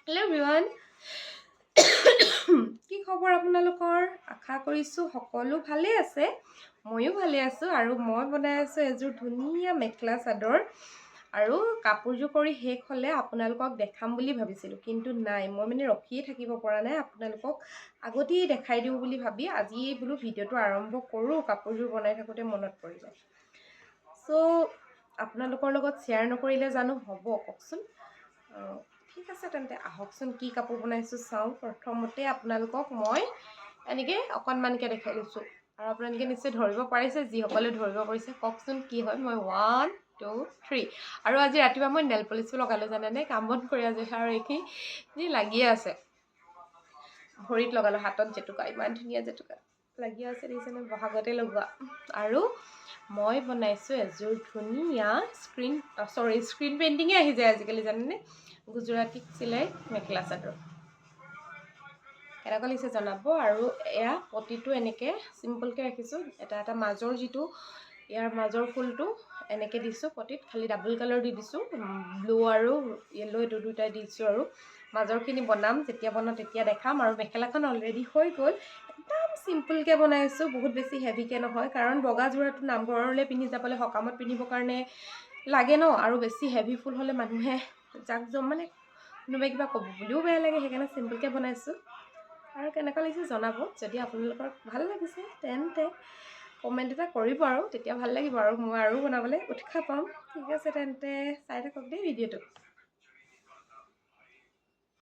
hello' everyone কি খবৰ আপোনালোকৰ আশা কৰিছোঁ সকলো ভালে আছে ময়ো ভালে আছোঁ আৰু মই বনাই আছোঁ এযোৰ ধুনীয়া মেখেলা চাদৰ আৰু কাপোৰযোৰ কৰি শেষ হ'লে আপোনালোকক দেখাম বুলি ভাবিছিলোঁ কিন্তু নাই মই মানে ৰখিয়ে থাকিব পৰা নাই আপোনালোকক আগতেই দেখাই দিওঁ বুলি ভাবি আজি বোলো ভিডিঅ'টো আৰম্ভ কৰোঁ কাপোৰযোৰ বনাই থাকোঁতে মনত পৰিলে চ' আপোনালোকৰ লগত শ্বেয়াৰ নকৰিলে জানো হ'ব কওকচোন ঠিক আছে তেন্তে আহকচোন কি কাপোৰ বনাইছোঁ চাওঁ প্ৰথমতে আপোনালোকক মই এনেকৈ অকণমানকৈ দেখাই লৈছোঁ আৰু আপোনালোকে নিশ্চয় ধৰিব পাৰিছে যিসকলে ধৰিব পাৰিছে কওকচোন কি হয় মই 1 2 3 আৰু আজি ৰাতিপুৱা মই নেল পলিচো লগালোঁ জানেনে কাম বন কৰি আজি আৰু এইখিনি লাগিয়ে আছে ভৰিত লগালোঁ হাতত জেতুকা ইমান ধুনীয়া জেতুকা লাগি আছে দেখিছেনে বহাগতে লগোৱা আৰু মই বনাইছোঁ এযোৰ ধুনীয়া স্ক্ৰীন পেইণ্টিঙে আহি যায় আজিকালি জানেনে গুজৰাটী চিলাই মেখেলা চাদৰ কেনেকুৱা লাগিছে জনাব আৰু এয়া পটিটো এনেকৈ চিম্পলকৈ ৰাখিছোঁ এটা মাজৰ যিটো ইয়াৰ মাজৰ ফুলটো এনেকৈ দিছোঁ পটিত খালি ডাবল কালাৰ দি দিছোঁ ব্লু আৰু য়েল্লো এইটো দুটাই দিছোঁ আৰু মাজৰখিনি বনাম যেতিয়া বনাওঁ তেতিয়া দেখাম আৰু মেখেলাখন অলৰেডি হৈ গ'ল একদম চিম্পলকৈ বনাইছোঁ বহুত বেছি হেভিকৈ নহয় কাৰণ বগা যোৰাটো নামঘৰলৈ পিন্ধি যাবলৈ সকামত পিন্ধিবৰ কাৰণে লাগে ন আৰু বেছি হেভি ফুল হ'লে মানুহে মানে কোনোবাই কিবা ক'ব বুলিও বেয়া লাগে সেইকাৰণে চিম্পলকৈ বনাইছোঁ আৰু কেনেকুৱা লাগিছে জনাব যদি আপোনালোকৰ ভাল লাগিছে তেন্তে কমেণ্ট এটা কৰিব আৰু তেতিয়া ভাল লাগিব আৰু মই আৰু বনাবলৈ উৎসাহ পাম ঠিক আছে তেন্তে চাই থাকক দেই ভিডিঅ'টো